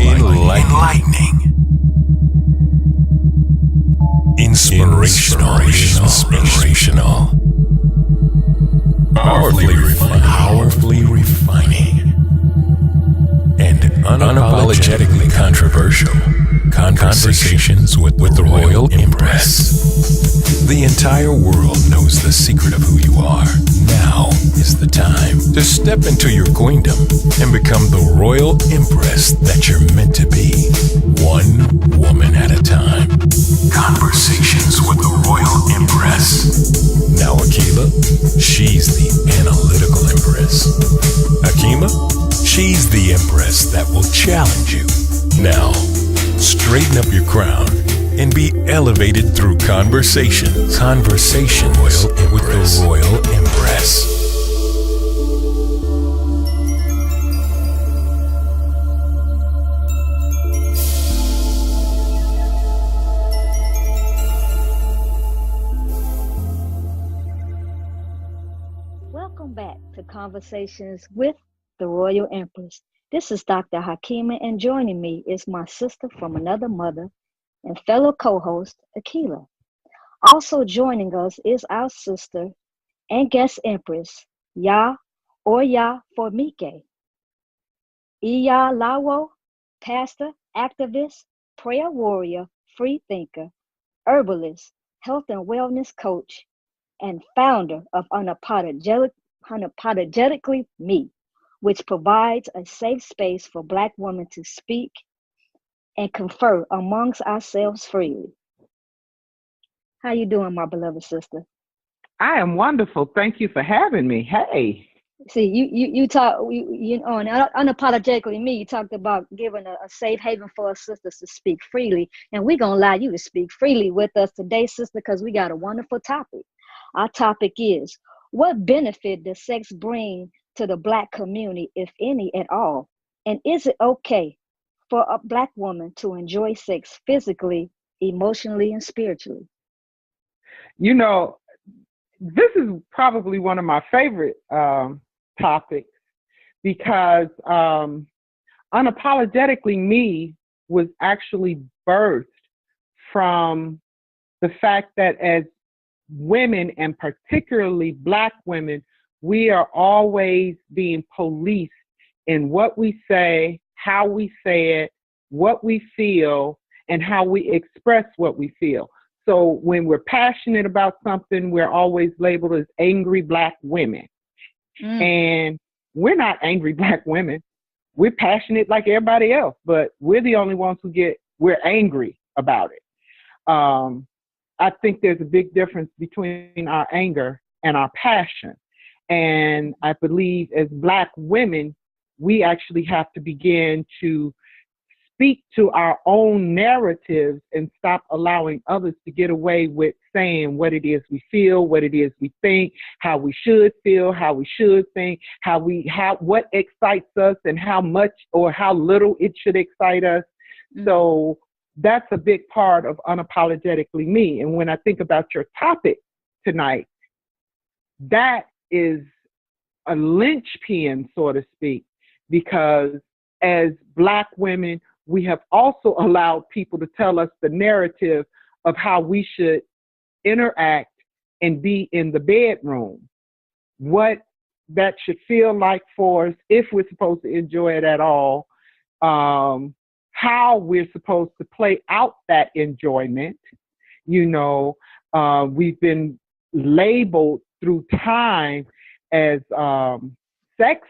enlightening, inspirational, powerfully refining, and unapologetically controversial. Conversations with the Royal Empress. The entire world knows the secret of who you are. Now is the time to step into your queendom and become the Royal Empress that you're meant to be. One woman at a time. Conversations with the Royal Empress. Now Akilah, she's the analytical Empress. Hakeemah, she's the Empress that will challenge you. Now, straighten up your crown and be elevated through conversations. Conversations with the Royal Empress. Welcome back to Conversations with the Royal Empress. This is Dr. Hakeemah, and joining me is my sister from another mother and fellow co-host, Akilah. Also joining us is our sister and guest empress, Oyafunmike. Iya Lawo, pastor, activist, prayer warrior, free thinker, herbalist, health and wellness coach, and founder of Unapologetically Me, which provides a safe space for Black women to speak and confer amongst ourselves freely. How you doing, my beloved sister? I am wonderful. Thank you for having me. Hey. See, you talk, on Unapologetically Me, you talked about giving a safe haven for us sisters to speak freely, and we're going to allow you to speak freely with us today, sister, because we got a wonderful topic. Our topic is, what benefit does sex bring to the Black community, if any at all? And is it okay for a Black woman to enjoy sex physically, emotionally, and spiritually? You know, this is probably one of my favorite topics because Unapologetically Me was actually birthed from the fact that as women, and particularly Black women, we are always being policed in what we say, how we say it, what we feel, and how we express what we feel. So when we're passionate about something, we're always labeled as angry Black women. And we're not angry Black women. We're passionate like everybody else, but we're the only ones we're angry about it. I think there's a big difference between our anger and our passion. And I believe as Black women, we actually have to begin to speak to our own narratives and stop allowing others to get away with saying what it is we feel, what it is we think, how we should feel, how we should think, what excites us and how much or how little it should excite us. So that's a big part of Unapologetically Me. And when I think about your topic tonight, that is a linchpin, so to speak, because as Black women, we have also allowed people to tell us the narrative of how we should interact and be in the bedroom, what that should feel like for us, if we're supposed to enjoy it at all, how we're supposed to play out that enjoyment. We've been labeled through time as sex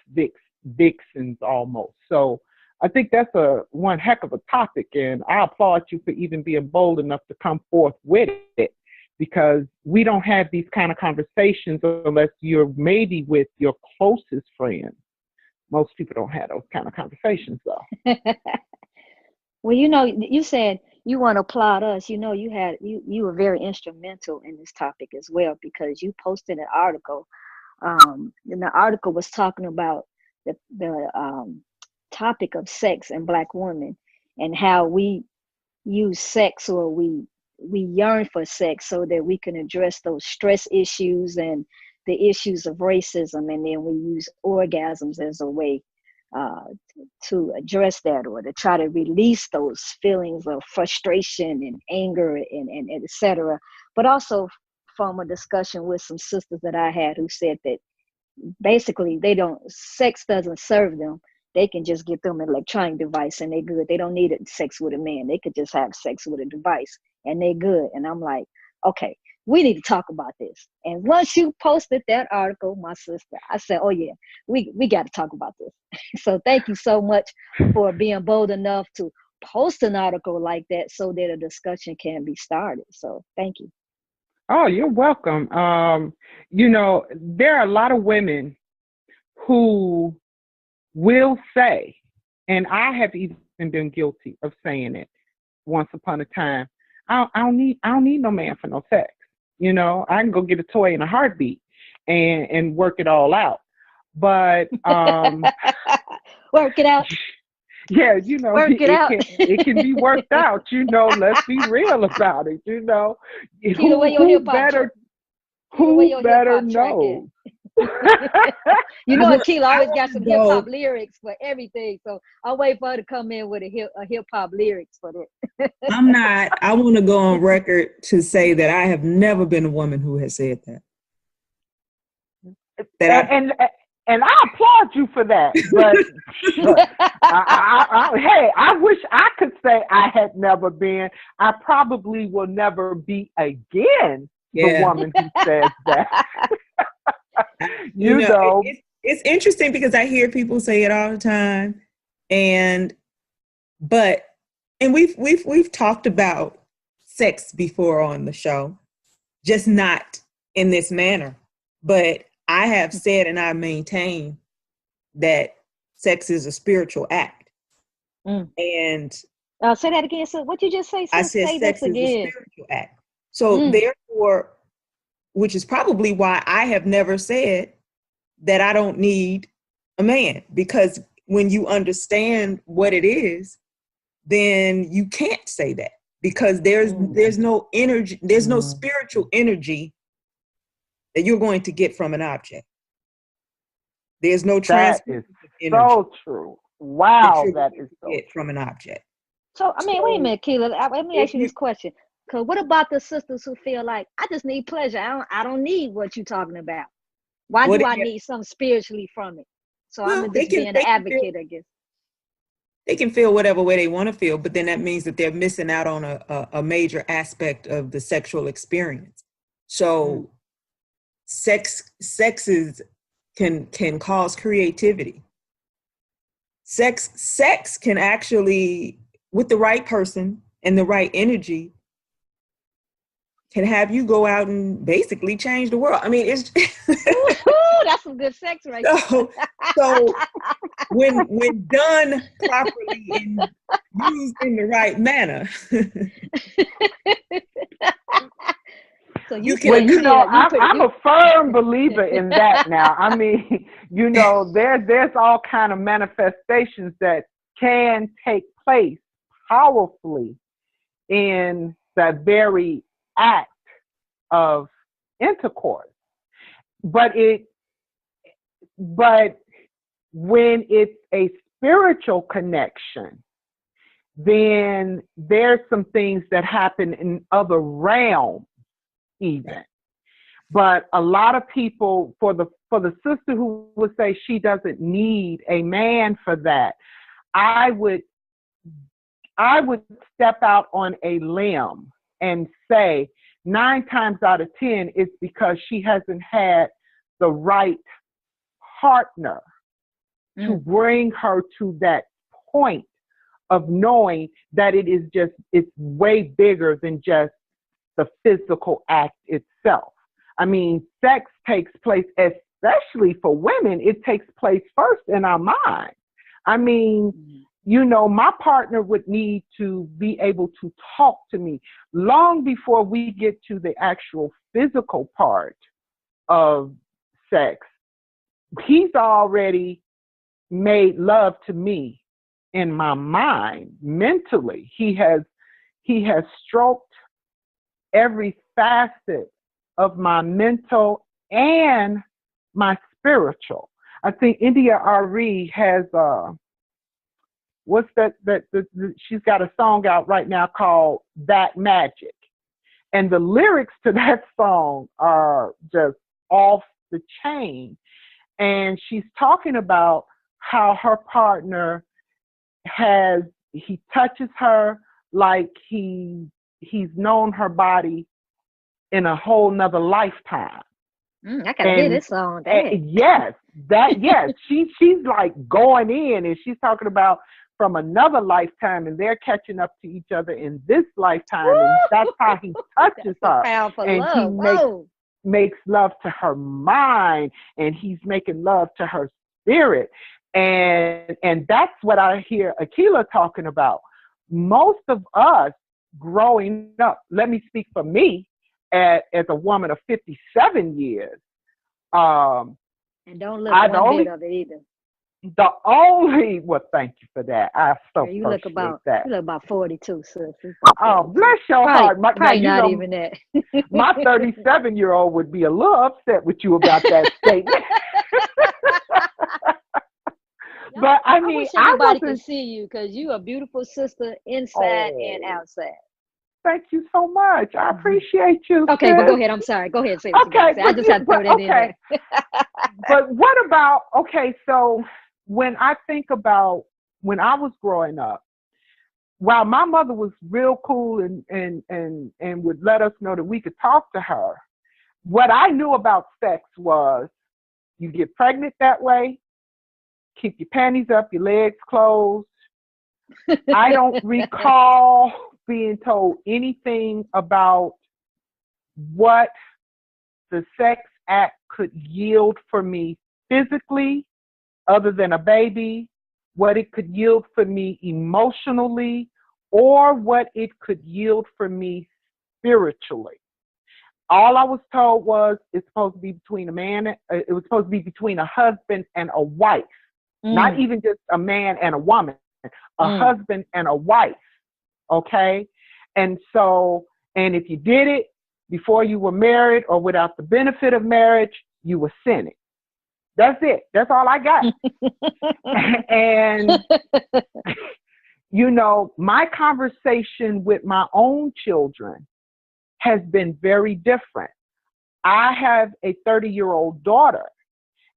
vixens almost. So I think that's one heck of a topic, and I applaud you for even being bold enough to come forth with it, because we don't have these kind of conversations unless you're maybe with your closest friends. Most people don't have those kind of conversations, though. Well, you said you want to applaud us. You were very instrumental in this topic as well, because you posted an article. And the article was talking about the topic of sex and Black women, and how we use sex, or we yearn for sex so that we can address those stress issues and the issues of racism, and then we use orgasms as a way to address that, or to try to release those feelings of frustration and anger and et cetera. But also from a discussion with some sisters that I had who said that basically sex doesn't serve them. They can just get them an electronic device and they good. They don't need sex with a man. They could just have sex with a device and they good. And I'm like, okay, we need to talk about this. And once you posted that article, my sister, I said, oh yeah, we got to talk about this. So thank you so much for being bold enough to post an article like that so that a discussion can be started. So thank you. Oh, you're welcome. There are a lot of women who will say, and I have even been guilty of saying it once upon a time, I don't need no man for no sex. I can go get a toy in a heartbeat and work it all out. But work it out. Yeah, work it out. It can be worked out. Let's be real about it. Who better knows? Akilah always got some hip hop lyrics for everything. So I'll wait for her to come in with a hip hop lyrics for that. I want to go on record to say that I have never been a woman who has said that. And I applaud you for that. But I wish I could say I had never been. I probably will never be again the woman who says that. It's interesting because I hear people say it all the time, and we've talked about sex before on the show, just not in this manner. But I have said and I maintain that sex is a spiritual act. And say that again. So what you just say? I said sex is a spiritual act. So therefore, which is probably why I have never said that I don't need a man, because when you understand what it is, then you can't say that, because there's no energy, there's no spiritual energy that you're going to get from an object. There's no transformative energy. So true. Wow, that is so true. From an object. So wait a minute, Akilah. Let me ask you this question. Because what about the sisters who feel like, I just need pleasure. I don't need what you're talking about. Why do I need something spiritually from it? So I'm just being an advocate, I guess. They can feel whatever way they want to feel, but then that means that they're missing out on a major aspect of the sexual experience. So sex can cause creativity. Sex can actually, with the right person and the right energy, can have you go out and basically change the world. I mean, it's that's some good sex right there. So when done properly and used in the right manner. So I'm a firm believer in that now. I mean, there's all kind of manifestations that can take place powerfully in that very act of intercourse. But when it's a spiritual connection, then there's some things that happen in other realms even. But a lot of people, for the sister who would say she doesn't need a man for that, I would step out on a limb and say 9 times out of 10 it's because she hasn't had the right partner to bring her to that point of knowing that it's way bigger than just the physical act itself. I mean, sex takes place, especially for women, it takes place first in our mind. I mean, my partner would need to be able to talk to me long before we get to the actual physical part of sex. He's already made love to me in my mind, mentally. He has stroked every facet of my mental and my spiritual. I think India Ari has what's that she's got a song out right now called That Magic. And the lyrics to that song are just off the chain. And she's talking about how her partner he touches her like he's known her body in a whole nother lifetime. I gotta hear this song. Yes, she's like going in, and she's talking about from another lifetime, and they're catching up to each other in this lifetime. Woo! And that's how he touches her. Powerful and love. He makes love to her mind, and he's making love to her spirit. And that's what I hear Akilah talking about. Most of us growing up, let me speak for me, as a woman of 57 years. And don't look one bit of it either. Well, thank you for that. I so you appreciate that. You look about 42, sis. Oh, bless your heart. Not even that. My 37-year-old would be a little upset with you about that statement. But I mean, wish everybody could see you, because you a beautiful sister inside and outside. Thank you so much. I appreciate you. Okay, sis. But go ahead. I'm sorry. Go ahead and say what you got to say. I just had to throw that in there. But what about, so when I think about when I was growing up, while my mother was real cool and would let us know that we could talk to her, what I knew about sex was you get pregnant that way, keep your panties up, your legs closed. I don't recall being told anything about what the sex act could yield for me physically, other than a baby, what it could yield for me emotionally, or what it could yield for me spiritually. All I was told was it's supposed to be between it was supposed to be between a husband and a wife, not even just a man and a woman, a husband and a wife. Okay. And if you did it before you were married or without the benefit of marriage, you were sinning. That's it. That's all I got. And, my conversation with my own children has been very different. I have a 30-year-old daughter,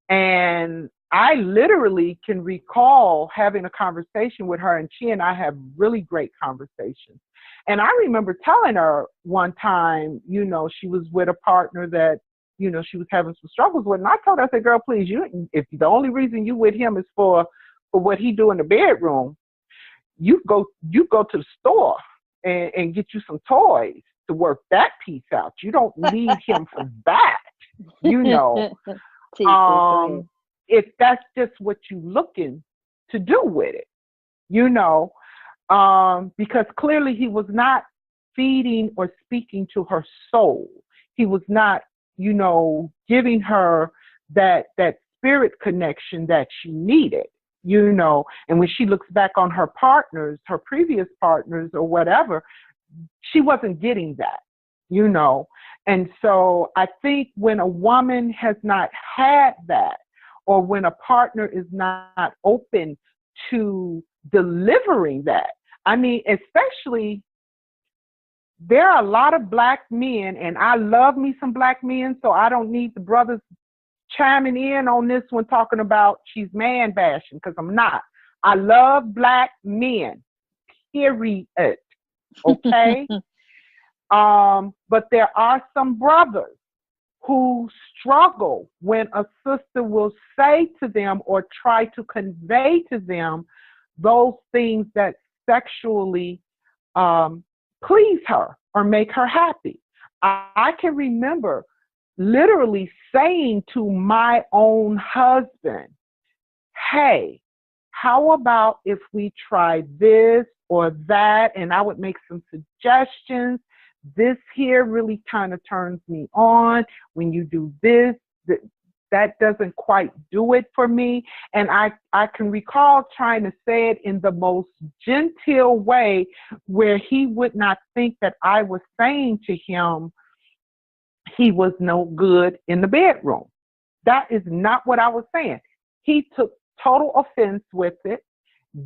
and I literally can recall having a conversation with her, and she and I have really great conversations. And I remember telling her one time, she was with a partner that, she was having some struggles with. And I told her, I said, girl, please, if the only reason you with him is for what he do in the bedroom, you go to the store and get you some toys to work that piece out. You don't need him for that, if that's just what you looking to do with it, because clearly he was not feeding or speaking to her soul. He was not, giving her that spirit connection that she needed, and when she looks back on her partners, her previous partners or whatever, she wasn't getting that, and so I think when a woman has not had that, or when a partner is not open to delivering that, I mean, especially, there are a lot of black men, and I love me some black men, so I don't need the brothers chiming in on this one talking about she's man bashing, because I'm not. I love black men, period. Okay? But there are some brothers who struggle when a sister will say to them or try to convey to them those things that sexually please her or make her happy. I can remember literally saying to my own husband, hey, how about if we try this or that? And I would make some suggestions. This here really kind of turns me on. When you do this, that doesn't quite do it for me. And I can recall trying to say it in the most genteel way where he would not think that I was saying to him he was no good in the bedroom. That is not what I was saying. he took total offense with it,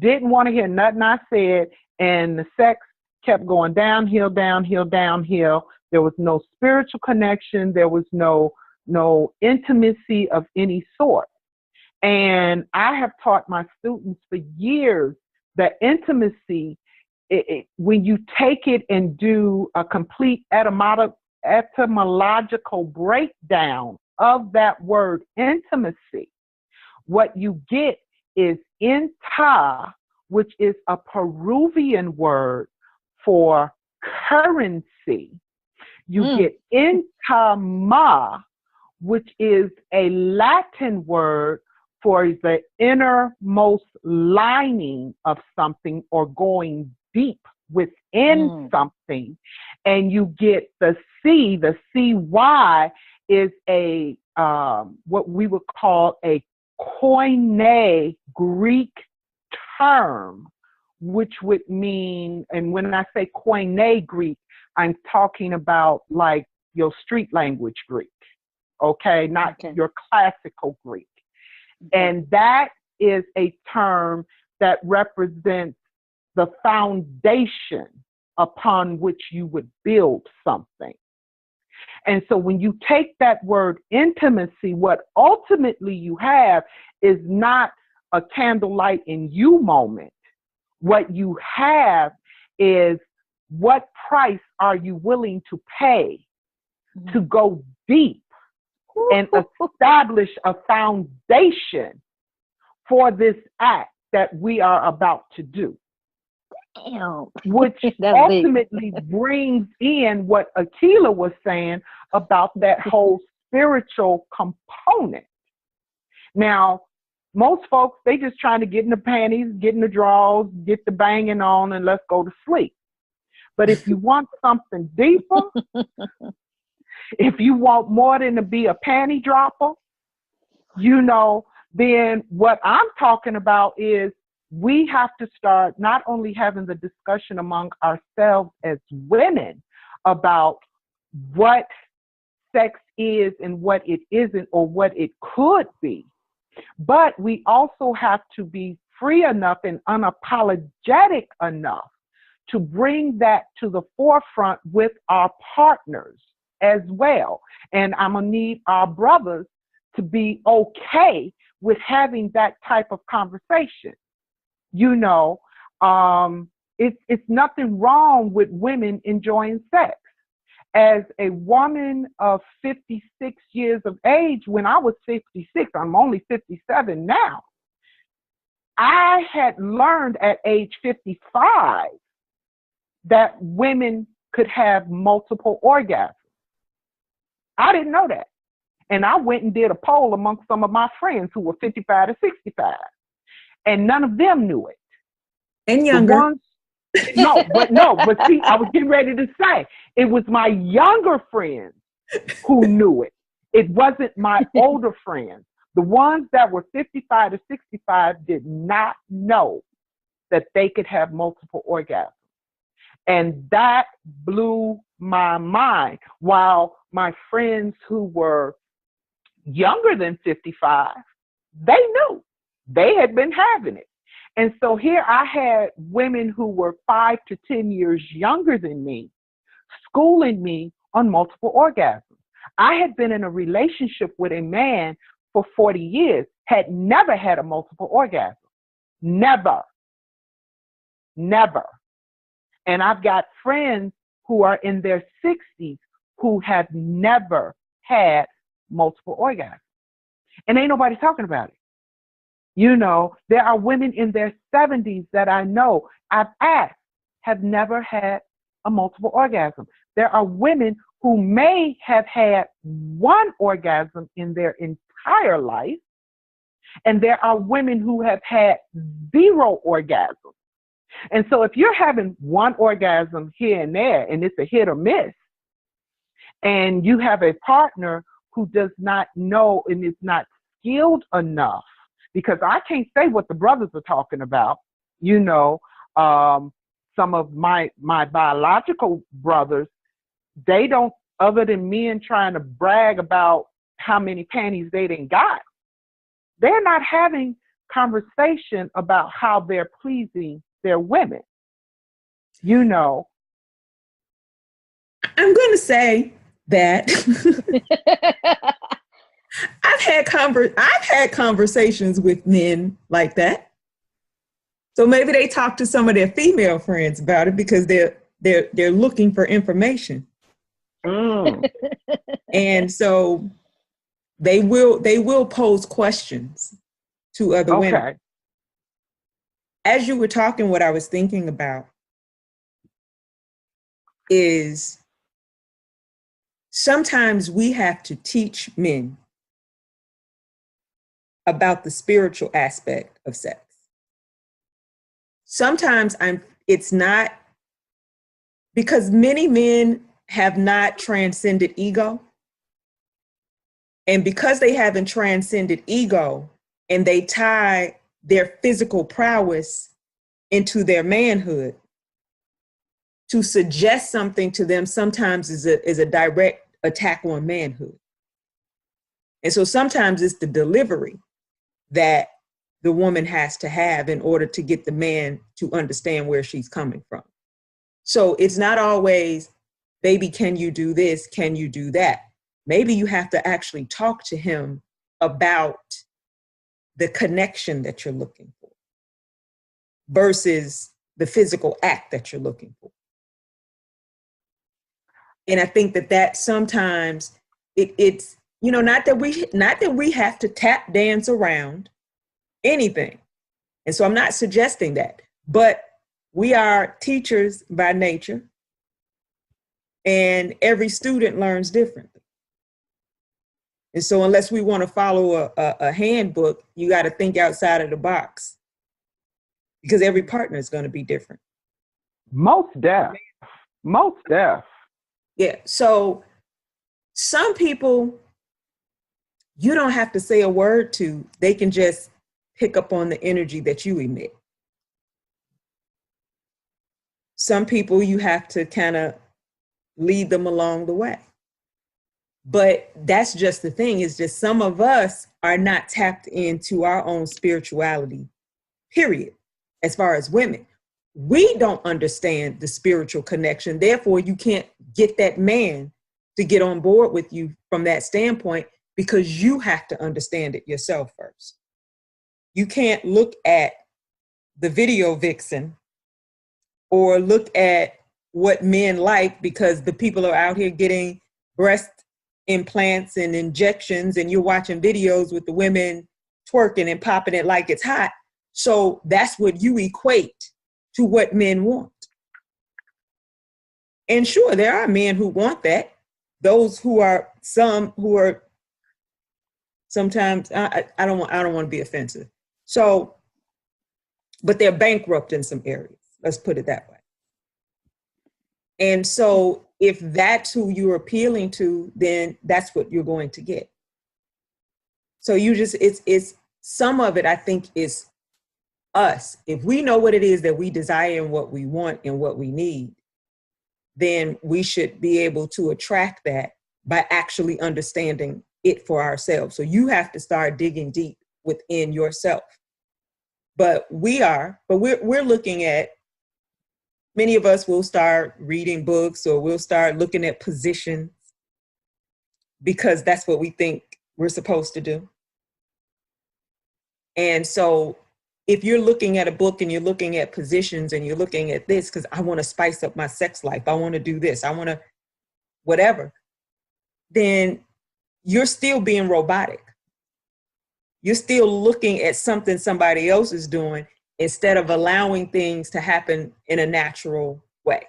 didn't want to hear nothing I said, and the sex kept going downhill, downhill, downhill. There was no spiritual connection. There was no intimacy of any sort. And I have taught my students for years that intimacy, when you take it and do a complete etymological breakdown of that word intimacy, what you get is inta, which is a Peruvian word for currency. You get intama, which is a Latin word for the innermost lining of something or going deep within something. And you get the CY is a what we would call a Koine Greek term, which would mean, and when I say Koine Greek, I'm talking about like your street language Greek, okay, not your classical Greek. And that is a term that represents the foundation upon which you would build something. And so when you take that word intimacy, what ultimately you have is not a candlelight in you moment. What you have is, what price are you willing to pay to go deep and establish a foundation for this act that we are about to do? Damn. Which ultimately brings in what Akilah was saying about that whole spiritual component. Now, most folks, they just trying to get in the panties, get in the drawers, get the banging on, and let's go to sleep. But if you want something deeper, if you want more than to be a panty dropper, then what I'm talking about is we have to start not only having the discussion among ourselves as women about what sex is and what it isn't or what it could be, but we also have to be free enough and unapologetic enough to bring that to the forefront with our partners as well. And I'm going to need our brothers to be okay with having that type of conversation. It's nothing wrong with women enjoying sex. As a woman of 56 years of age, when I was 56, I'm only 57 now, I had learned at age 55 that women could have multiple orgasms. I didn't know that. And I went and did a poll amongst some of my friends who were 55 to 65. And none of them knew it. And younger. But see, I was getting ready to say, it was my younger friends who knew it. It wasn't my older friends. The ones that were 55 to 65 did not know that they could have multiple orgasms. And that blew my mind. While my friends who were younger than 55, they knew. They had been having it. And so here I had women who were 5 to 10 years younger than me, schooling me on multiple orgasms. I had been in a relationship with a man for 40 years, had never had a multiple orgasm. Never. And I've got friends who are in their 60s who have never had multiple orgasms. And ain't nobody talking about it. There are women in their 70s that I know, I've asked, have never had a multiple orgasm. There are women who may have had one orgasm in their entire life, and there are women who have had 0 orgasms. And so if you're having one orgasm here and there, and it's a hit or miss, and you have a partner who does not know and is not skilled enough, because I can't say what the brothers are talking about, some of my biological brothers, they don't, other than men trying to brag about how many panties they done got, they're not having conversation about how they're pleasing their women. You know, I'm going to say that I've had conversations with men like that. So maybe they talk to some of their female friends about it because they're looking for information. And so they will pose questions to other women. As you were talking, what I was thinking about is sometimes we have to teach men about the spiritual aspect of sex. Sometimes it's not, because many men have not transcended ego. And because they haven't transcended ego and they tie their physical prowess into their manhood, to suggest something to them sometimes is a direct attack on manhood. And so sometimes it's the delivery that the woman has to have in order to get the man to understand where she's coming from. So it's not always, baby, can you do this? Can you do that? Maybe you have to actually talk to him about the connection that you're looking for versus the physical act that you're looking for. And I think that sometimes it's, not that we have to tap dance around anything. And so I'm not suggesting that, but we are teachers by nature, and every student learns differently. And so unless we want to follow a handbook, you got to think outside of the box, because every partner is going to be different. Most deaf. Yeah. So some people, you don't have to say a word to, they can just pick up on the energy that you emit. Some people you have to kind of lead them along the way. But that's just the thing, is just some of us are not tapped into our own spirituality, period. As far as women, we don't understand the spiritual connection. Therefore, you can't get that man to get on board with you from that standpoint, because you have to understand it yourself first. You can't look at the video vixen or look at what men like because the people are out here getting breast implants and injections, and you're watching videos with the women twerking and popping it like it's hot. So that's what you equate to what men want. And sure, there are men who want that. Those who are sometimes, I don't want to be offensive. So, but they're bankrupt in some areas. Let's put it that way. And so if that's who you're appealing to, then that's what you're going to get. So it's some of it, I think, is us. If we know what it is that we desire and what we want and what we need, then we should be able to attract that by actually understanding it for ourselves. So you have to start digging deep within yourself. But we're looking at, many of us will start reading books, or we'll start looking at positions because that's what we think we're supposed to do. And so if you're looking at a book and you're looking at positions and you're looking at this, because I want to spice up my sex life, I want to do this, I want to whatever, then you're still being robotic. You're still looking at something somebody else is doing instead of allowing things to happen in a natural way.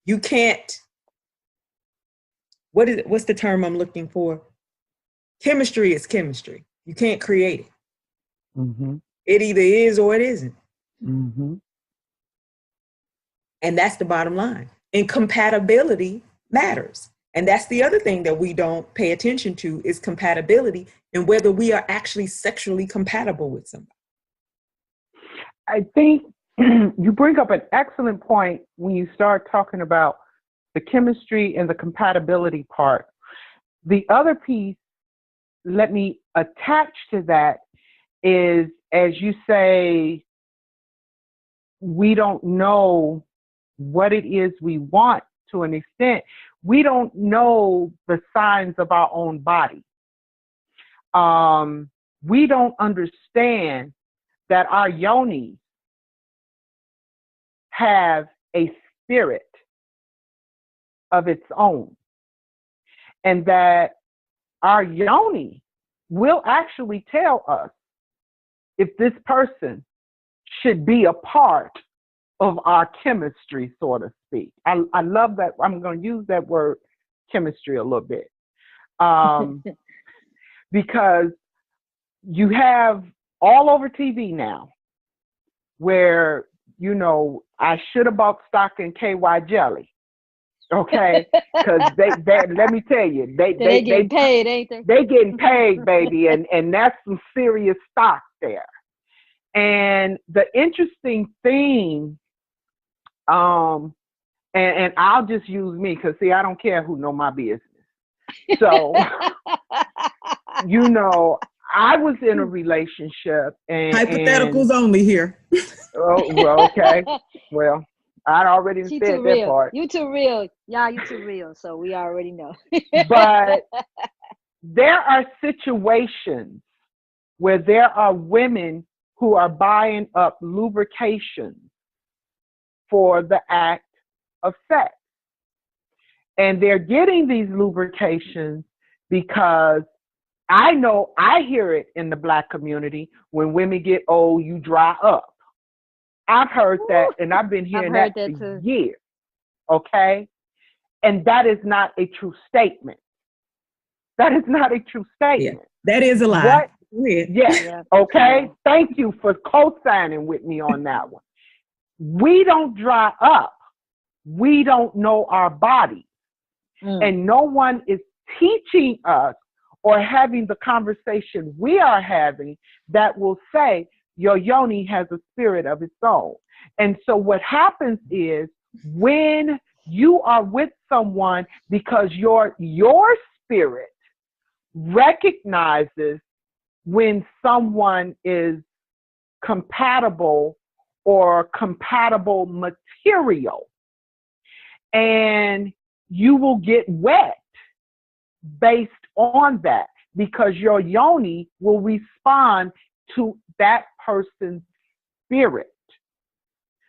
You can't, what's the term I'm looking for? Chemistry is chemistry. You can't create it. Mm-hmm. It either is or it isn't. Mm-hmm. And that's the bottom line. And compatibility matters. And that's the other thing that we don't pay attention to, is compatibility and whether we are actually sexually compatible with somebody. I think you bring up an excellent point when you start talking about the chemistry and the compatibility part. The other piece, let me attach to that, is, as you say, we don't know what it is we want to an extent. We don't know the signs of our own body. We don't understand that our yonis have a spirit of its own, and that our yoni will actually tell us if this person should be a part of our chemistry, so to speak. I love that. I'm going to use that word chemistry a little bit. Because you have all over TV now where, you know, I should have bought stock in KY jelly. Okay, because they let me tell you, they getting paid, ain't they? They getting paid, baby, and that's some serious stock there. And the interesting thing, and I'll just use me, because see, I don't care who know my business. So, you know, I was in a relationship, and hypotheticals only here. Oh, well, okay, well. I already said that real. part. You too real. Yeah, you too real. So we already know. But there are situations where there are women who are buying up lubrication for the act of sex. And they're getting these lubrications because I know, I hear it in the Black community, when women get old, you dry up. I've heard that, and I've been hearing that for years, okay? And that is not a true statement. That is not a true statement. Yeah, that is a lie. What? Yeah, okay? Thank you for co-signing with me on that one. We don't dry up. We don't know our bodies. And no one is teaching us or having the conversation we are having that will say, your yoni has a spirit of its own. And so what happens is, when you are with someone, because your spirit recognizes when someone is compatible or compatible material, and you will get wet based on that, because your yoni will respond to that person's spirit.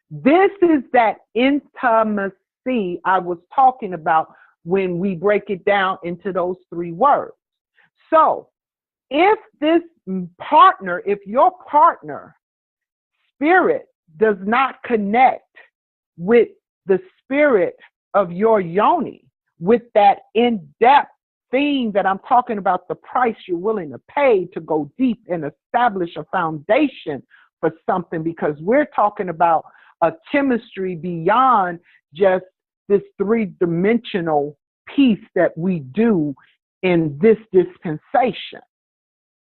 This is that intimacy I was talking about when we break it down into those three words. So if this partner, if your partner spirit does not connect with the spirit of your yoni, with that in-depth thing that I'm talking about, the price you're willing to pay to go deep and establish a foundation for something, because we're talking about a chemistry beyond just this three-dimensional piece that we do in this dispensation.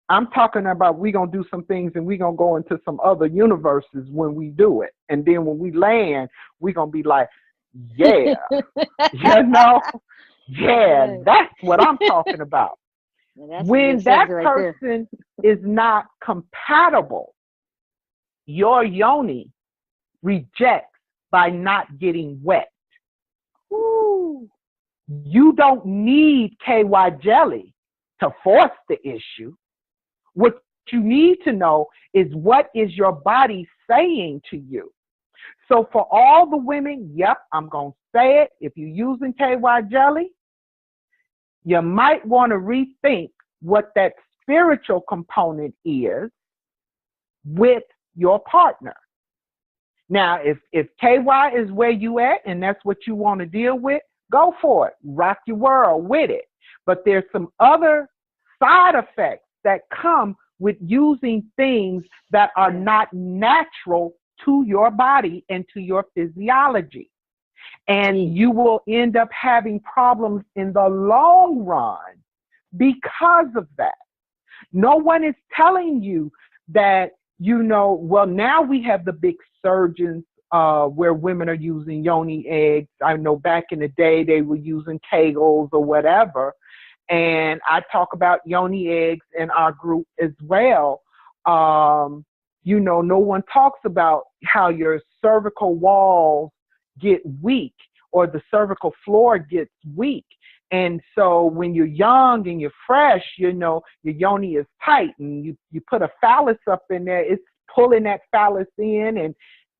I'm talking about we're going to do some things, and we're going to go into some other universes when we do it. And then when we land, we're going to be like, yeah, you know? Yeah, that's what I'm talking about. When that person is not compatible, your yoni rejects by not getting wet. Ooh. You don't need KY jelly to force the issue. What you need to know is, what is your body saying to you? So for all the women, yep, I'm going to say it. If you're using KY jelly, you might want to rethink what that spiritual component is with your partner. Now, if KY is where you at and that's what you want to deal with, go for it. Rock your world with it. But there's some other side effects that come with using things that are not natural to your body and to your physiology. And you will end up having problems in the long run because of that. No one is telling you that, you know, well, now we have the big surgeons where women are using yoni eggs. I know back in the day they were using Kegels or whatever. And I talk about yoni eggs in our group as well. You know, no one talks about how your cervical walls get weak or the cervical floor gets weak. And so when you're young and you're fresh, you know, your yoni is tight, and you put a phallus up in there, it's pulling that phallus in, and,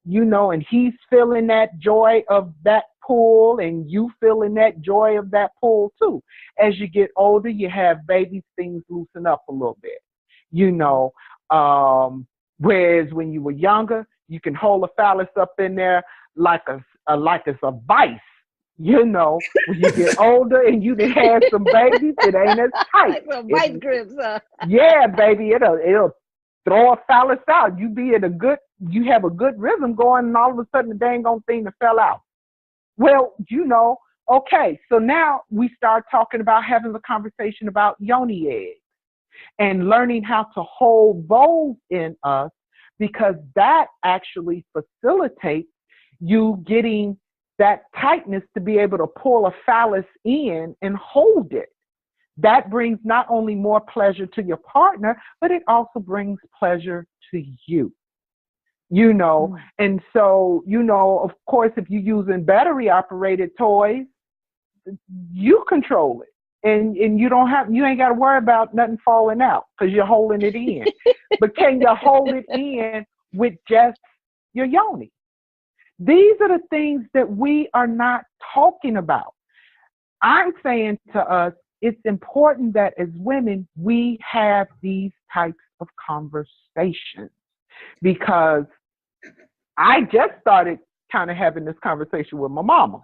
you know, and he's feeling that joy of that pull, and you feeling that joy of that pull too. As you get older, you have babies, things loosen up a little bit, you know. Whereas when you were younger, you can hold a phallus up in there like it's a vice. You know, when you get older and you done had some babies, it ain't as tight. Like some vice grips, huh? Yeah, baby, it'll throw a phallus out. You have a good rhythm going, and all of a sudden the dang on thing fell out. Well, you know, okay, so now we start talking about having the conversation about yoni eggs and learning how to hold those in us, because that actually facilitates you getting that tightness to be able to pull a phallus in and hold it. That brings not only more pleasure to your partner, but it also brings pleasure to you. You know, and so, you know, of course, if you're using battery operated toys, you control it. And you ain't got to worry about nothing falling out because you're holding it in. But can you hold it in with just your yoni? These are the things that we are not talking about. I'm saying to us, it's important that as women, we have these types of conversations, because I just started kind of having this conversation with my mama,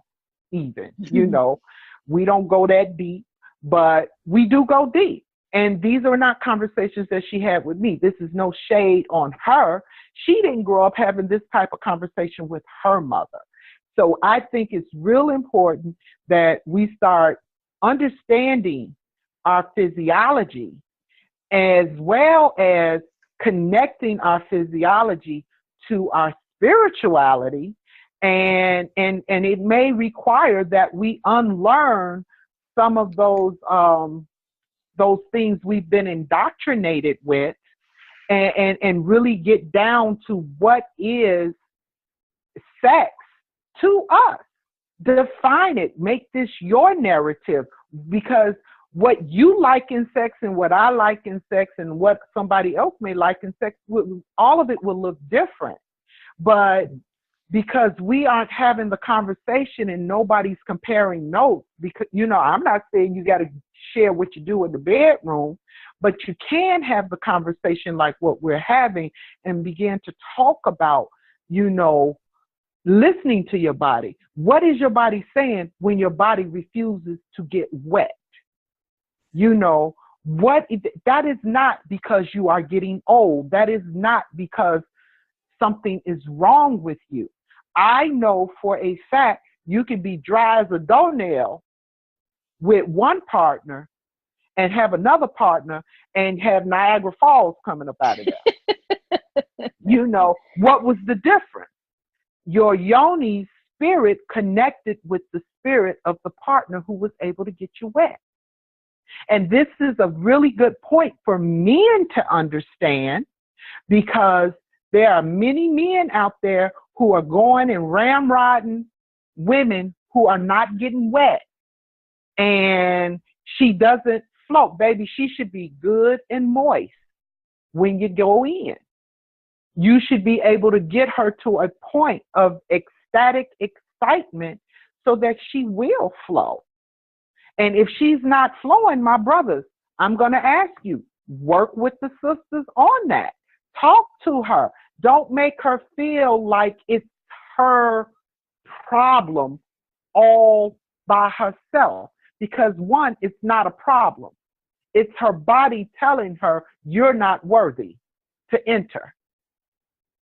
even, you know, we don't go that deep, but we do go deep. And these are not conversations that she had with me. This is no shade on her. She didn't grow up having this type of conversation with her mother. So I think it's real important that we start understanding our physiology, as well as connecting our physiology to our spirituality. And it may require that we unlearn some of those things we've been indoctrinated with, and really get down to what is sex to us. Define it, make this your narrative, because what you like in sex and what I like in sex and what somebody else may like in sex, all of it will look different. But because we aren't having the conversation and nobody's comparing notes, because, you know, I'm not saying you got to share what you do in the bedroom, but you can have the conversation like what we're having and begin to talk about, you know, listening to your body. What is your body saying when your body refuses to get wet? You know, that is not because you are getting old. That is not because something is wrong with you. I know for a fact you can be dry as a doornail with one partner and have another partner and have Niagara Falls coming up out of there. You know, what was the difference? Your yoni spirit connected with the spirit of the partner who was able to get you wet. And this is a really good point for men to understand, because there are many men out there who are going and ramrodding women who are not getting wet. And she doesn't float. Baby, she should be good and moist when you go in. You should be able to get her to a point of ecstatic excitement so that she will flow. And if she's not flowing, my brothers, I'm going to ask you, work with the sisters on that. Talk to her. Don't make her feel like it's her problem all by herself. Because one, it's not a problem. It's her body telling her you're not worthy to enter.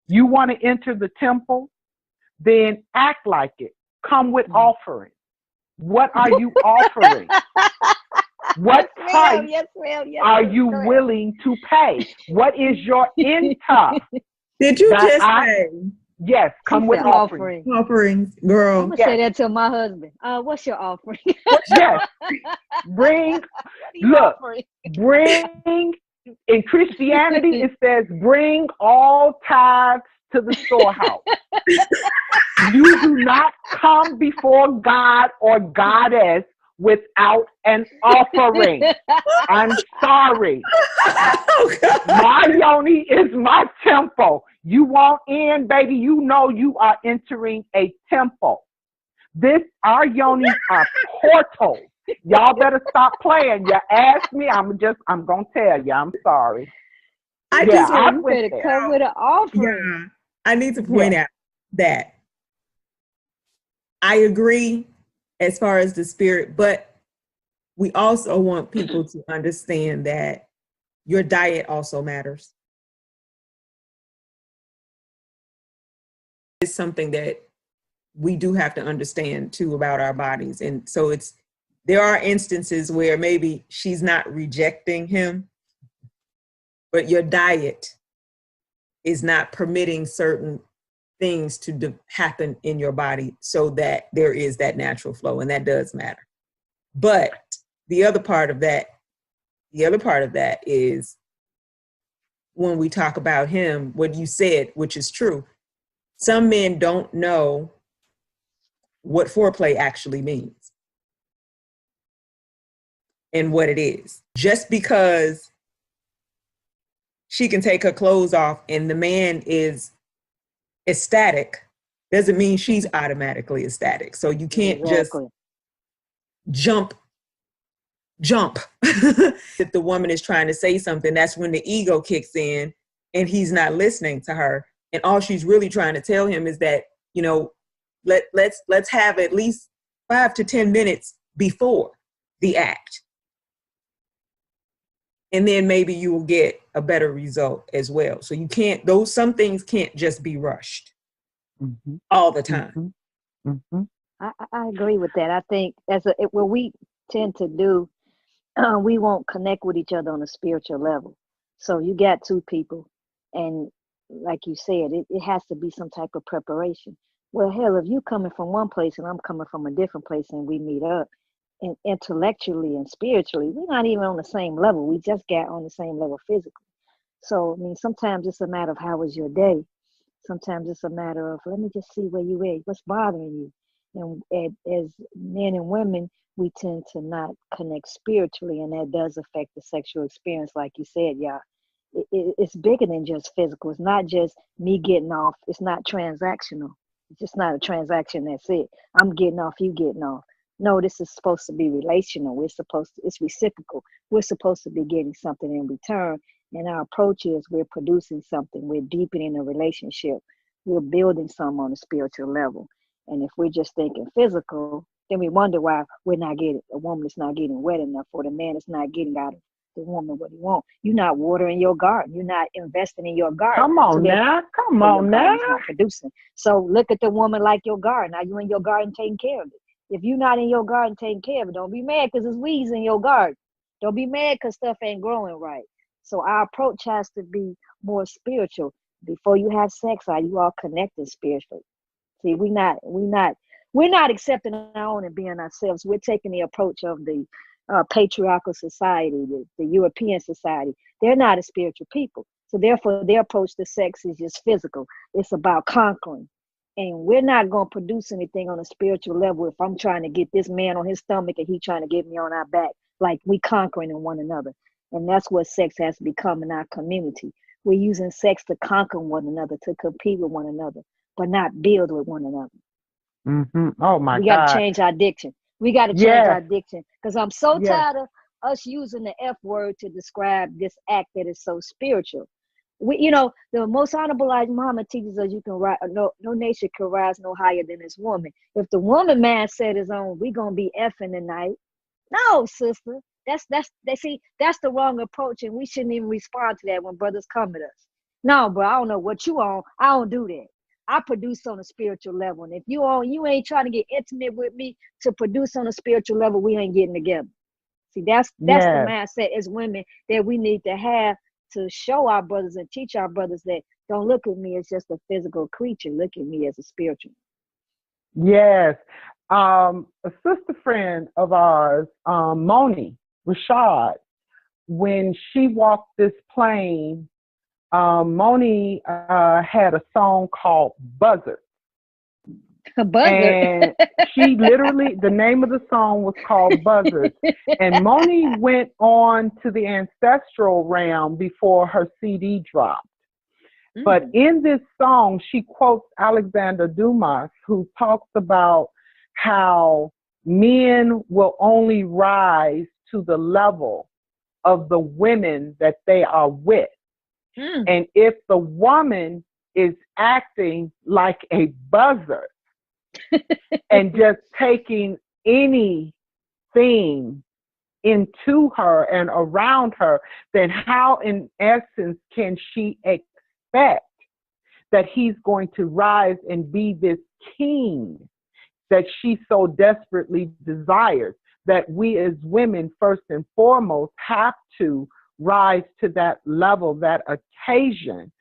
You want to enter the temple? Then act like it. Come with offering. What are you offering? What price are you willing to pay? What is your income? Did you just say? Yes, come with offering. Offerings, girl. I'm going to say that to my husband. What's your offering? Yes. Bring In Christianity, it says, bring all tithes to the storehouse. You do not come before God or goddess without an offering. I'm sorry. Oh, God. My yoni is my temple. You want in, baby, you know you are entering a temple. Our yonis are portals. Y'all better stop playing. You asked me, I'm gonna tell you. I'm sorry. I Yeah, just I You went better there. come with an offering. Yeah, I need to point out that I agree as far as the spirit, but we also want people to understand that your diet also matters. It's something that we do have to understand too about our bodies. And so there are instances where maybe she's not rejecting him, but your diet is not permitting certain things to happen in your body so that there is that natural flow, and that does matter. But the other part of that is when we talk about him, what you said, which is true, some men don't know what foreplay actually means and what it is. Just because she can take her clothes off and the man is ecstatic doesn't mean she's automatically ecstatic. So you can't just jump. If the woman is trying to say something, that's when the ego kicks in and he's not listening to her. And all she's really trying to tell him is that, let's have at least 5 to 10 minutes before the act. And then maybe you will get a better result as well. So some things can't just be rushed all the time. I agree with that. I think what we tend to do, we won't connect with each other on a spiritual level. So you got two people, and like you said, it has to be some type of preparation. Well, hell, if you coming from one place and I'm coming from a different place and we meet up, and intellectually and spiritually, we're not even on the same level. We just got on the same level physically. So, I mean, sometimes it's a matter of how was your day. Sometimes it's a matter of, let me just see where you at. What's bothering you? And as men and women, we tend to not connect spiritually, and that does affect the sexual experience. Like you said, yeah, it's bigger than just physical. It's not just me getting off. It's not transactional. It's just not a transaction. That's it. I'm getting off, you getting off. No, this is supposed to be relational. It's reciprocal. We're supposed to be getting something in return. And our approach is we're producing something. We're deepening a relationship. We're building something on a spiritual level. And if we're just thinking physical, then we wonder why a woman is not getting wet enough, or the man is not getting out of the woman what he wants. You're not watering your garden. You're not investing in your garden. Come on now. Not producing. So look at the woman like your garden. Are you in your garden taking care of it? If you're not in your garden taking care of it, don't be mad because there's weeds in your garden. Don't be mad because stuff ain't growing right. So our approach has to be more spiritual. Before you have sex, are you all connected spiritually? See, we're not accepting our own and being ourselves. We're taking the approach of the patriarchal society, the European society. They're not a spiritual people. So therefore, their approach to sex is just physical. It's about conquering. And we're not going to produce anything on a spiritual level if I'm trying to get this man on his stomach and he trying to get me on our back, like we conquering in one another. And that's what sex has become in our community. We're using sex to conquer one another, to compete with one another, but not build with one another. Oh my God. We got to change our diction. We got to change our diction, because I'm so tired of us using the F word to describe this act that is so spiritual. The most honorable Muhammad teaches us you can rise, no nation can rise no higher than this woman. If the woman mindset is on, we gonna be effing tonight. No, sister, that's the wrong approach, and we shouldn't even respond to that when brothers come at us. No, bro, I don't know what you on. I don't do that. I produce on a spiritual level, and if you ain't trying to get intimate with me to produce on a spiritual level, we ain't getting together. See, that's the mindset as women that we need to have, to show our brothers and teach our brothers that don't look at me as just a physical creature. Look at me as a spiritual. Yes. A sister friend of ours, Moni Rashad, when she walked this plane, Moni had a song called Buzzard. A buzzard. And she literally, the name of the song was called Buzzard. And Moni went on to the ancestral realm before her CD dropped. But in this song, she quotes Alexander Dumas, who talks about how men will only rise to the level of the women that they are with. And if the woman is acting like a buzzard and just taking anything into her and around her, then how in essence can she expect that he's going to rise and be this king that she so desperately desires? That we as women, first and foremost, have to rise to that level, that occasion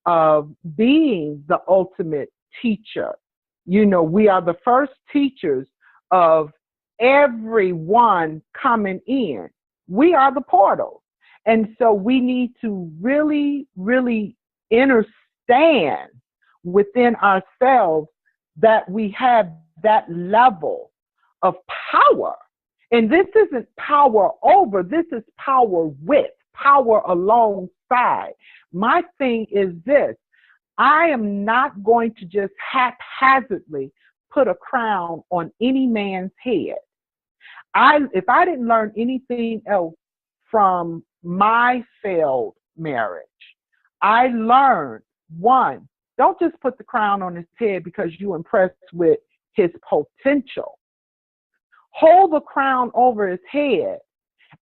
of being the ultimate teacher. You know, we are the first teachers of everyone coming in. We are the portals. And so we need to really, really understand within ourselves that we have that level of power. And this isn't power over, this is power with, power alongside. My thing is this: I am not going to just haphazardly put a crown on any man's head. If I didn't learn anything else from my failed marriage, I learned, one, don't just put the crown on his head because you're impressed with his potential. Hold the crown over his head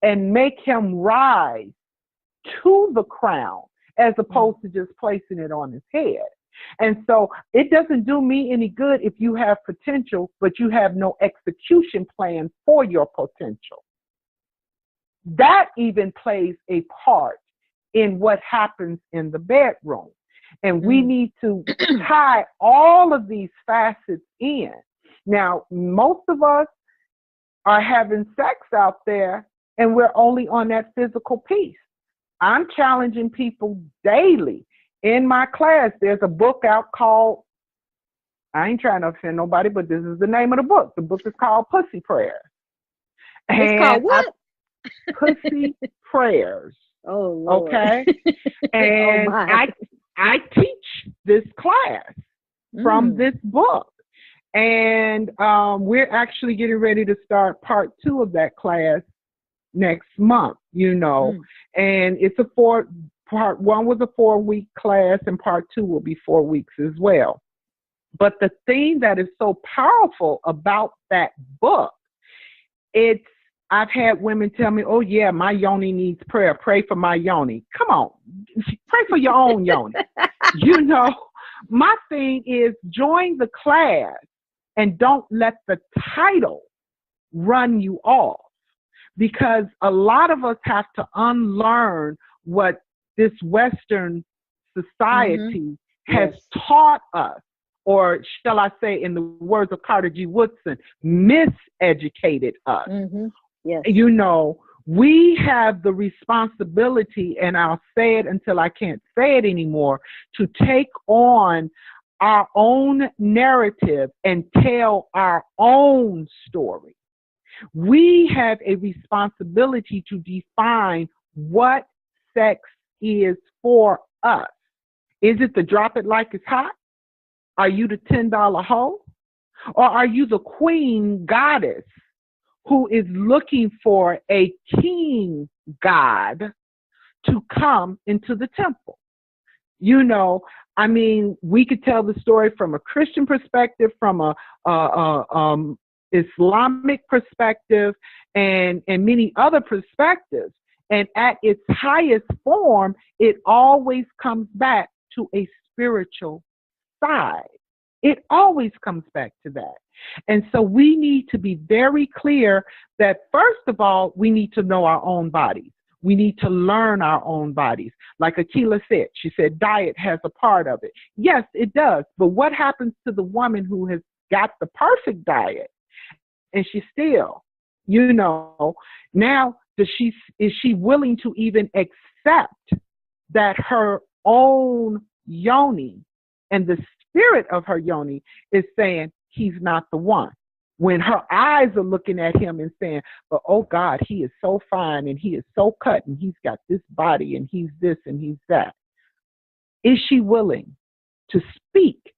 and make him rise to the crown as opposed to just placing it on his head. And so it doesn't do me any good if you have potential, but you have no execution plan for your potential. That even plays a part in what happens in the bedroom. And we need to tie all of these facets in. Now, most of us are having sex out there and we're only on that physical piece. I'm challenging people daily. In my class, there's a book out called, I ain't trying to offend nobody, but this is the name of the book. The book is called Pussy Prayers. It's called what? Pussy Prayers. Oh, Lord. Okay? And I teach this class from this book. And we're actually getting ready to start part 2 of that class next month, you know. And it's part 1 was a 4-week class and part 2 will be 4 weeks as well. But the thing that is so powerful about that book, I've had women tell me, oh yeah, my yoni needs prayer. Pray for my yoni. Come on, pray for your own yoni. You know, my thing is join the class and don't let the title run you off. Because a lot of us have to unlearn what this Western society has taught us, or shall I say, in the words of Carter G. Woodson, miseducated us. Yes. You know, we have the responsibility, and I'll say it until I can't say it anymore, to take on our own narrative and tell our own story. We have a responsibility to define what sex is for us. Is it the drop it like it's hot? Are you the $10 hoe? Or are you the queen goddess who is looking for a king god to come into the temple? You know, I mean, we could tell the story from a Christian perspective, from a Islamic perspective, and many other perspectives. And at its highest form, it always comes back to a spiritual side. It always comes back to that. And so we need to be very clear that, first of all, we need to know our own bodies. We need to learn our own bodies. Like Akilah said, she said diet has a part of it. Yes, it does. But what happens to the woman who has got the perfect diet and she still, you know, now Is she willing to even accept that her own yoni and the spirit of her yoni is saying he's not the one? When her eyes are looking at him and saying, but oh God, he is so fine and he is so cut and he's got this body and he's this and he's that. Is she willing to speak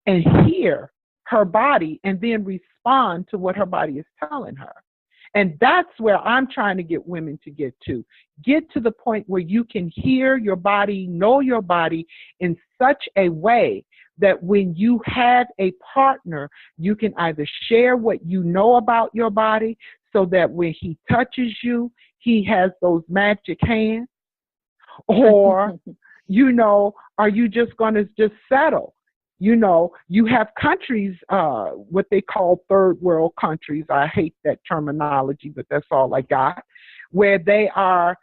and hear her body and then respond to what her body is telling her? And that's where I'm trying to get women to get to. Get to the point where you can hear your body, know your body in such a way that when you have a partner, you can either share what you know about your body so that when he touches you, he has those magic hands, or, are you just going to just settle? You have countries, what they call third world countries. I hate that terminology, but that's all I got, where they are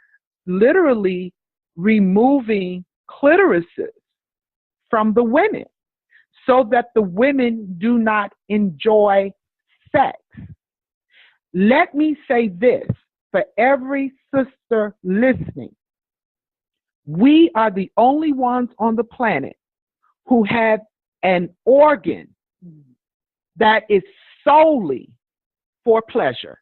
literally removing clitorises from the women so that the women do not enjoy sex. Let me say this for every sister listening. We are the only ones on the planet who have an organ that is solely for pleasure.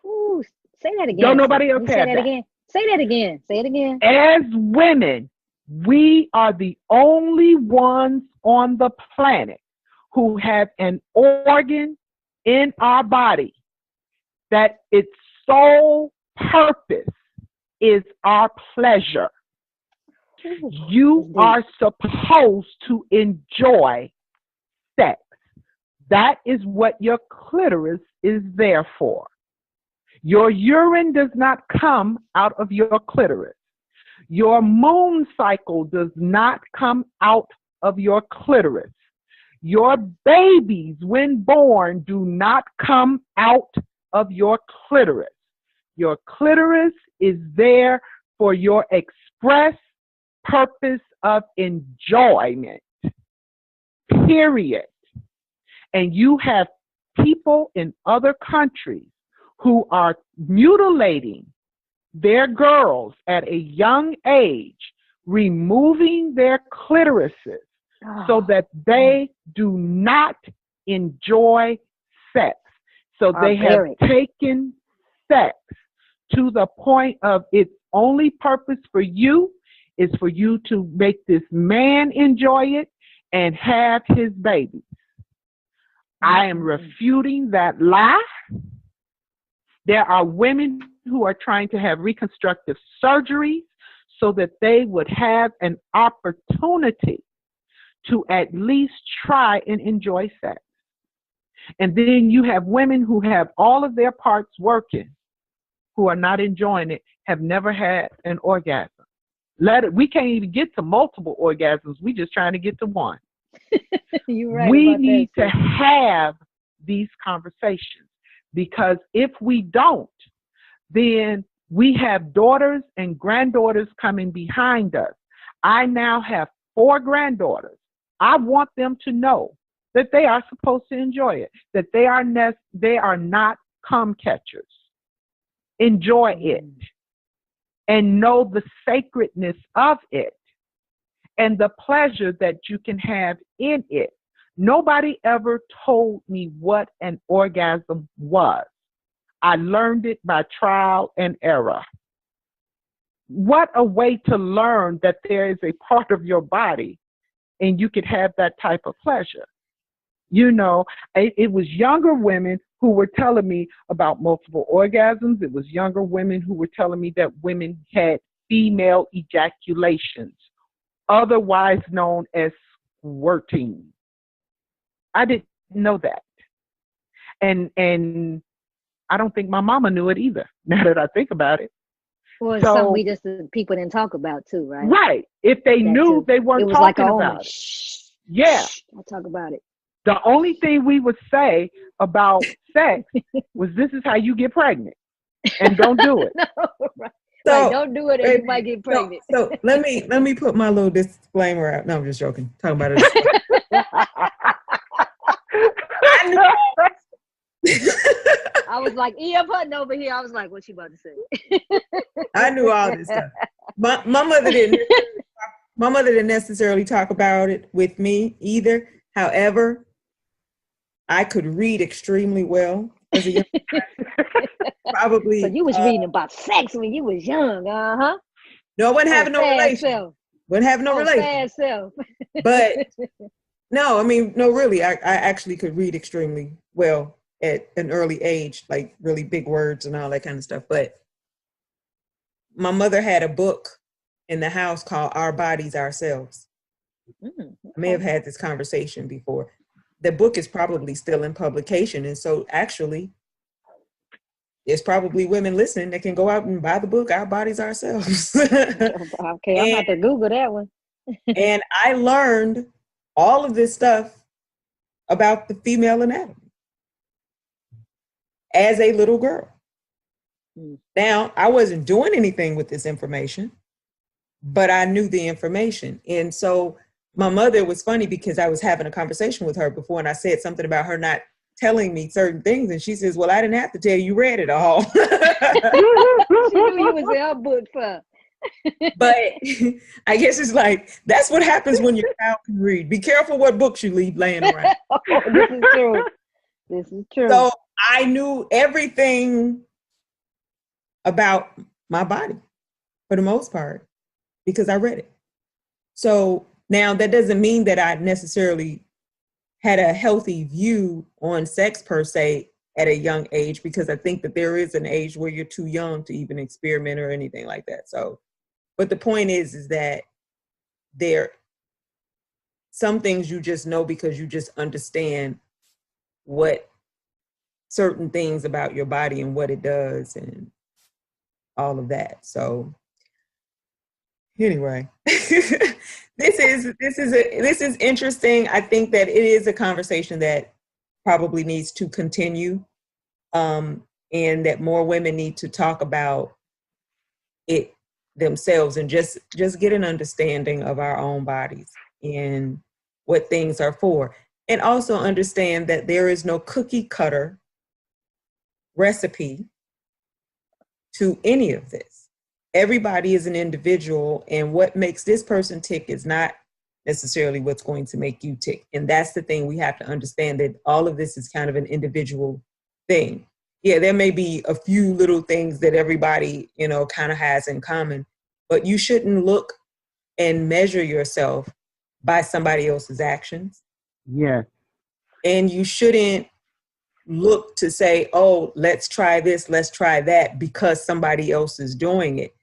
Ooh, say that again. Don't nobody else have that. Again. Say that again. Say it again. As women, we are the only ones on the planet who have an organ in our body that its sole purpose is our pleasure. You are supposed to enjoy sex. That is what your clitoris is there for. Your urine does not come out of your clitoris. Your moon cycle does not come out of your clitoris. Your babies, when born, do not come out of your clitoris. Your clitoris is there for your express purpose of enjoyment, period. And you have people in other countries who are mutilating their girls at a young age, removing their clitorises so that they do not enjoy sex. So they have taken sex to the point of its only purpose for you is for you to make this man enjoy it and have his babies. I am refuting that lie. There are women who are trying to have reconstructive surgeries so that they would have an opportunity to at least try and enjoy sex. And then you have women who have all of their parts working, who are not enjoying it, have never had an orgasm. We can't even get to multiple orgasms. We're just trying to get to one. You're right. We need to have these conversations, because if we don't, then we have daughters and granddaughters coming behind us. I now have 4 granddaughters. I want them to know that they are supposed to enjoy it, that they are not cum catchers. Enjoy it and know the sacredness of it and the pleasure that you can have in it. Nobody ever told me what an orgasm was. I learned it by trial and error. What a way to learn that there is a part of your body and you could have that type of pleasure. It was younger women who were telling me about multiple orgasms. It was younger women who were telling me that women had female ejaculations, otherwise known as squirting. I didn't know that. And I don't think my mama knew it either, now that I think about it. Well, it's something we just, people didn't talk about too, right? Right. If they knew, they weren't talking about it. Shh, yeah. I'll talk about it. The only thing we would say about sex was, this is how you get pregnant. And don't do it. No, right. So, don't do it, and you might get pregnant. So let me put my little disclaimer out. No, I'm just joking. Talking about it. I was like, E.F. Hutton over here. I was like, what's she about to say? I knew all this stuff. My mother didn't. My mother didn't necessarily talk about it with me either. However, I could read extremely well as a young child. Probably. So you was reading about sex when you was young, uh-huh. No, I wasn't having no relation. Wasn't having no relation. Sad self. But no, I mean, no, really, I actually could read extremely well at an early age, like really big words and all that kind of stuff. But my mother had a book in the house called Our Bodies, Ourselves. Okay. I may have had this conversation before. The book is probably still in publication. And so actually, there's probably women listening that can go out and buy the book, Our Bodies, Ourselves. Okay, I'm going to have to Google that one. And I learned all of this stuff about the female anatomy as a little girl. Now, I wasn't doing anything with this information, but I knew the information. And so my mother was funny because I was having a conversation with her before and I said something about her not telling me certain things. And she says, well, I didn't have to tell you, you read it all. She knew you was in her book for. But I guess it's like, that's what happens when your child can read. Be careful what books you leave laying around. Oh, this is true. This is true. So I knew everything about my body for the most part because I read it. So now that doesn't mean that I necessarily had a healthy view on sex per se at a young age, because I think that there is an age where you're too young to even experiment or anything like that. So, but the point is that there some things you just know because you just understand what certain things about your body and what it does and all of that. So anyway, this is interesting. I think that it is a conversation that probably needs to continue, and that more women need to talk about it themselves and just get an understanding of our own bodies and what things are for, and also understand that there is no cookie cutter recipe to any of this. Everybody is an individual, and what makes this person tick is not necessarily what's going to make you tick. And that's the thing we have to understand, that all of this is kind of an individual thing. Yeah, there may be a few little things that everybody, kind of has in common, but you shouldn't look and measure yourself by somebody else's actions. Yes. And you shouldn't look to say, oh, let's try this, let's try that, because somebody else is doing it.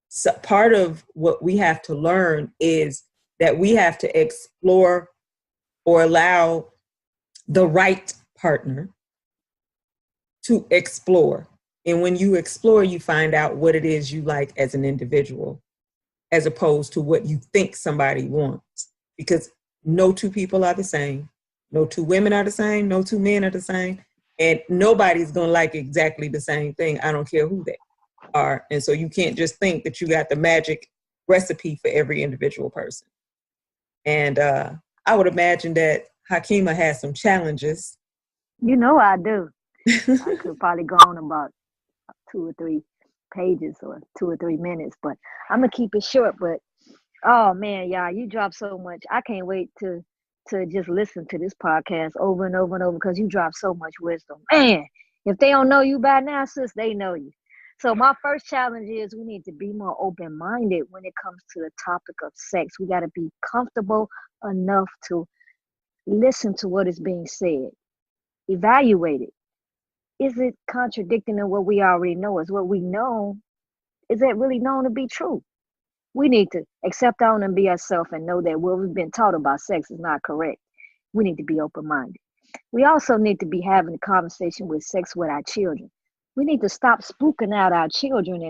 So part of what we have to learn is that we have to explore or allow the right partner to explore. And when you explore, you find out what it is you like as an individual, as opposed to what you think somebody wants. Because no two people are the same. No two women are the same. No two men are the same. And nobody's going to like exactly the same thing. I don't care who they are. And so you can't just think that you got the magic recipe for every individual person. And I would imagine that Hakeemah has some challenges. I do. I could probably go on about 2 or 3 pages or 2 or 3 minutes, but I'm going to keep it short. But, oh, man, y'all, you drop so much. I can't wait to just listen to this podcast over and over and over, because you drop so much wisdom. Man, if they don't know you by now, sis, they know you. So my first challenge is we need to be more open-minded when it comes to the topic of sex. We got to be comfortable enough to listen to what is being said, evaluate it. Is it contradicting in what we already know? Is what we know, is that really known to be true? We need to accept our own and be ourselves and know that what we've been taught about sex is not correct. We need to be open-minded. We also need to be having a conversation with sex with our children. We need to stop spooking out our children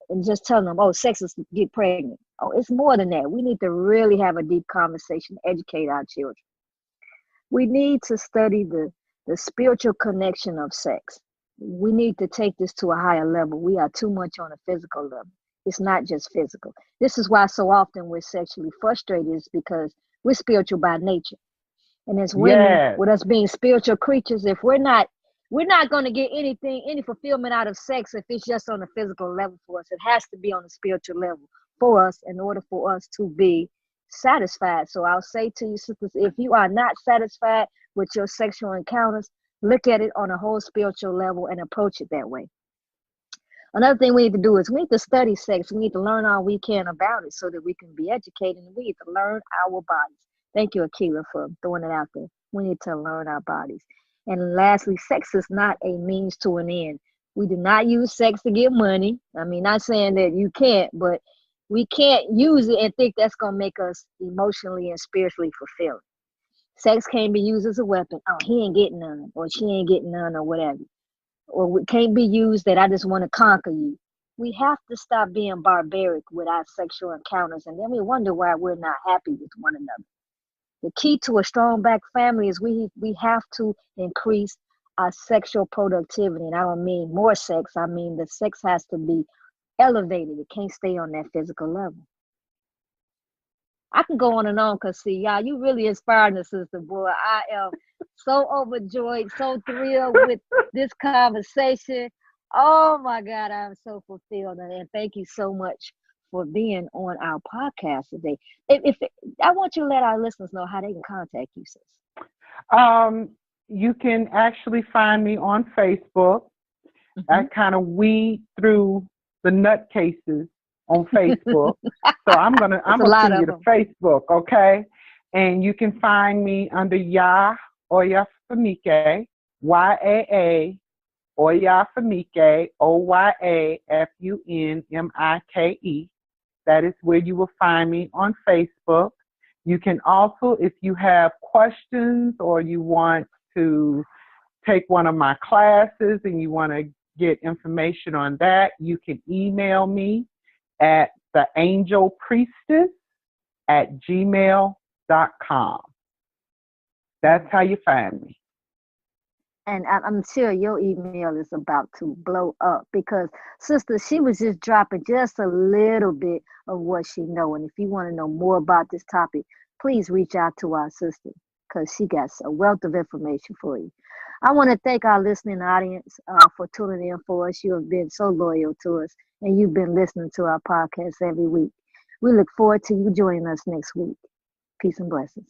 and just telling them, oh, sex is to get pregnant. Oh, it's more than that. We need to really have a deep conversation, educate our children. We need to study the spiritual connection of sex. We need to take this to a higher level. We are too much on a physical level. It's not just physical. This is why so often we're sexually frustrated, is because we're spiritual by nature. And as women, with us being spiritual creatures, if we're not We're not going to get any fulfillment out of sex if it's just on a physical level for us. It has to be on a spiritual level for us in order for us to be satisfied. So I'll say to you, sisters, if you are not satisfied with your sexual encounters, look at it on a whole spiritual level and approach it that way. Another thing we need to do is we need to study sex. We need to learn all we can about it so that we can be educated, and we need to learn our bodies. Thank you, Akilah, for throwing it out there. We need to learn our bodies. And lastly, sex is not a means to an end. We do not use sex to get money. I mean, not saying that you can't, but we can't use it and think that's going to make us emotionally and spiritually fulfilling. Sex can't be used as a weapon. Oh, he ain't getting none, or she ain't getting none, or whatever. Or it can't be used that I just want to conquer you. We have to stop being barbaric with our sexual encounters, and then we wonder why we're not happy with one another. The key to a strong Black family is we have to increase our sexual productivity. And I don't mean more sex. I mean the sex has to be elevated. It can't stay on that physical level. I can go on and on because, see, y'all, you really inspired the sister, boy. I am so overjoyed, so thrilled with this conversation. Oh, my God, I'm so fulfilled. And thank you so much for being on our podcast today. I want you to let our listeners know how they can contact you, sis. You can actually find me on Facebook. Mm-hmm. I kind of weed through the nutcases on Facebook. So I'm gonna send you to Facebook, okay? And you can find me under Oyafunmike, YAA, Oyafunmike, OYAFUNMIKE. That is where you will find me on Facebook. You can also, if you have questions or you want to take one of my classes and you want to get information on that, you can email me at theangelpriestess@gmail.com. That's how you find me. And I'm sure your email is about to blow up because, sister, she was just dropping just a little bit of what she knows. And if you want to know more about this topic, please reach out to our sister because she got a wealth of information for you. I want to thank our listening audience for tuning in for us. You have been so loyal to us, and you've been listening to our podcast every week. We look forward to you joining us next week. Peace and blessings.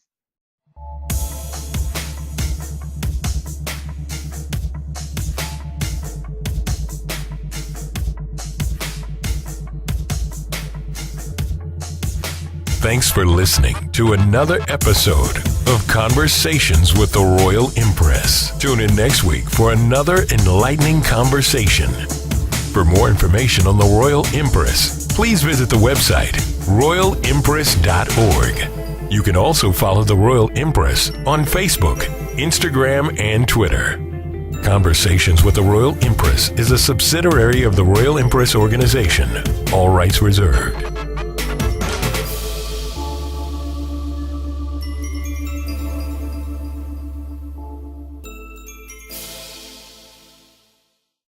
Thanks for listening to another episode of Conversations with the Royal Empress. Tune in next week for another enlightening conversation. For more information on the Royal Empress, please visit the website royalempress.org. You can also follow the Royal Empress on Facebook, Instagram, and Twitter. Conversations with the Royal Empress is a subsidiary of the Royal Empress organization. All rights reserved.